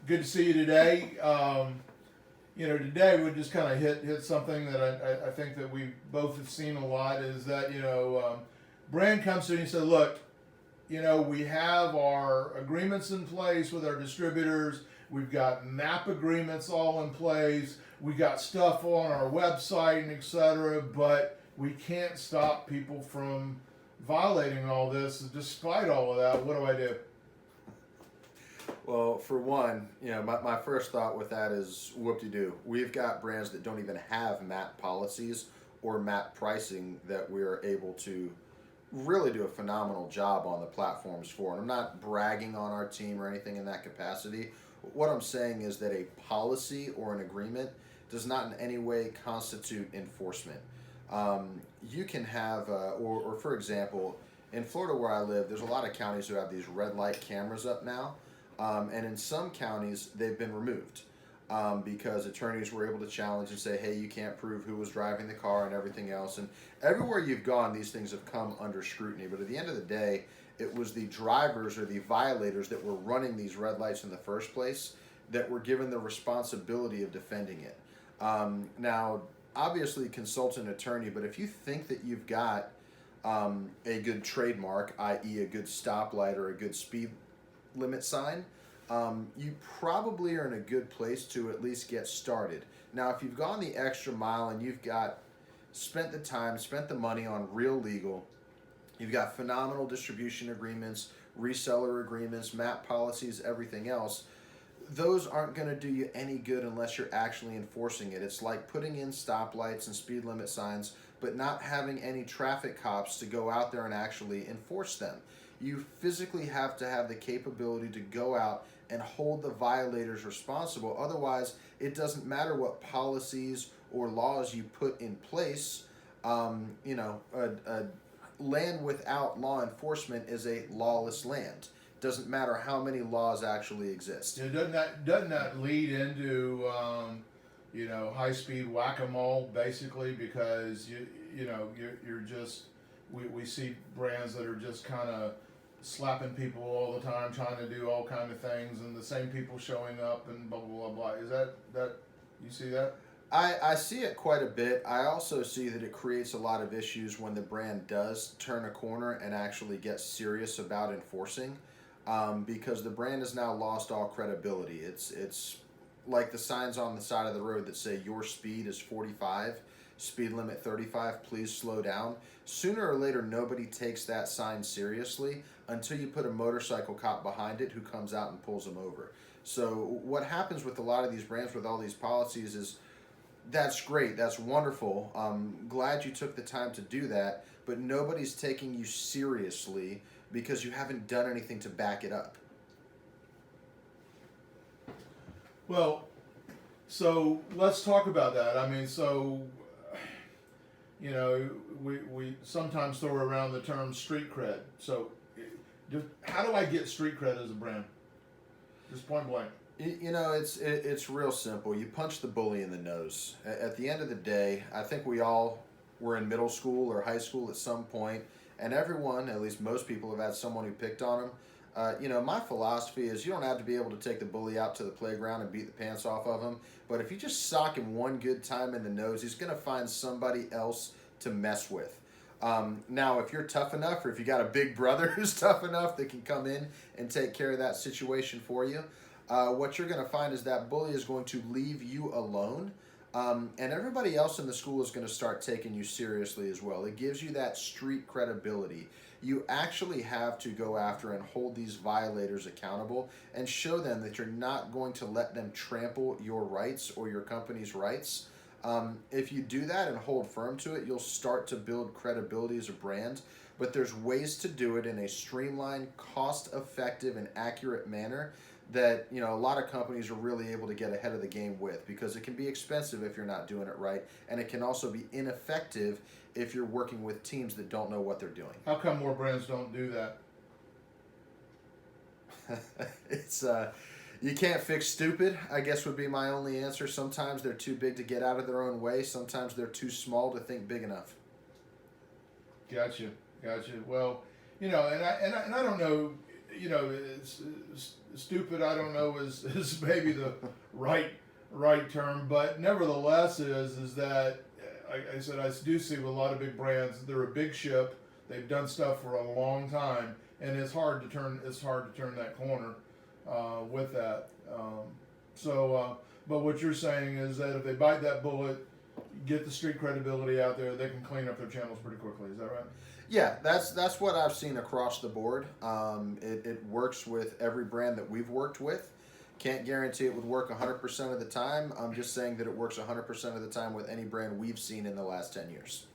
Good to see you today. Today we just kind of hit something that I think that we both have seen a lot is that brand comes to you and says, look, we have our agreements in place with our distributors. We've got MAP agreements all in place. We got stuff on our website and etc. But we can't stop people from violating all this. Despite all of that, what do I do? Well, for one, my first thought with that is whoop-de-doo. We've got brands that don't even have MAP policies or MAP pricing that we're able to really do a phenomenal job on the platforms for. And I'm not bragging on our team or anything in that capacity. What I'm saying is that a policy or an agreement does not in any way constitute enforcement. You can have, or for example, in Florida where I live, there's a lot of counties who have these red light cameras up now. And in some counties, they've been removed because attorneys were able to challenge and say, hey, you can't prove who was driving the car and everything else. And everywhere you've gone, these things have come under scrutiny. But at the end of the day, it was the drivers or the violators that were running these red lights in the first place that were given the responsibility of defending it. Now, obviously, consult an attorney, but if you think that you've got a good trademark, i.e. a good stoplight or a good speed limit sign, you probably are in a good place to at least get started. Now, if you've gone the extra mile and you've got spent the time, spent the money on real legal, you've got phenomenal distribution agreements, reseller agreements, MAP policies, everything else, those aren't going to do you any good unless you're actually enforcing it. It's like putting in stoplights and speed limit signs, but not having any traffic cops to go out there and actually enforce them. You physically have to have the capability to go out and hold the violators responsible. Otherwise, it doesn't matter what policies or laws you put in place. A land without law enforcement is a lawless land. Doesn't matter how many laws actually exist. Doesn't that lead into high speed whack-a-mole basically because you're just we see brands that are just kind of slapping people all the time, trying to do all kind of things, and the same people showing up and blah blah blah blah. Is that you see that? I see it quite a bit. I also see that it creates a lot of issues when the brand does turn a corner and actually get serious about enforcing, because the brand has now lost all credibility. It's like the signs on the side of the road that say your speed is 45, speed limit 35, please slow down. Sooner or later, nobody takes that sign seriously until you put a motorcycle cop behind it who comes out and pulls them over. So what happens with a lot of these brands with all these policies is that's great, that's wonderful. Glad you took the time to do that, but nobody's taking you seriously because you haven't done anything to back it up. Well, so let's talk about that. I mean, so we sometimes throw around the term street cred. So how do I get street cred as a brand? Just point blank. It's real simple. You punch the bully in the nose. At the end of the day, I think we all were in middle school or high school at some point, and everyone, at least most people, have had someone who picked on them. My philosophy is you don't have to be able to take the bully out to the playground and beat the pants off of him, but if you just sock him one good time in the nose, he's going to find somebody else to mess with. Now, if you're tough enough, or if you got a big brother who's tough enough that can come in and take care of that situation for you, what you're going to find is that bully is going to leave you alone, and everybody else in the school is going to start taking you seriously as well. It gives you that street credibility. You actually have to go after and hold these violators accountable and show them that you're not going to let them trample your rights or your company's rights. If you do that and hold firm to it, you'll start to build credibility as a brand. But there's ways to do it in a streamlined, cost-effective, and accurate manner that a lot of companies are really able to get ahead of the game with, because it can be expensive if you're not doing it right, and it can also be ineffective if you're working with teams that don't know what they're doing. How come more brands don't do that? It's you can't fix stupid, I guess would be my only answer. Sometimes they're too big to get out of their own way. Sometimes they're too small to think big enough. Gotcha. Well, and I don't know, you know, it's stupid. I don't know is maybe the right term, but nevertheless is that I said I do see with a lot of big brands. They're a big ship. They've done stuff for a long time, and it's hard to turn that corner with that. But what you're saying is that if they bite that bullet, get the street credibility out there, they can clean up their channels pretty quickly. Is that right? Yeah, that's what I've seen across the board. It works with every brand that we've worked with. Can't guarantee it would work 100% of the time. I'm just saying that it works 100% of the time with any brand we've seen in the last 10 years.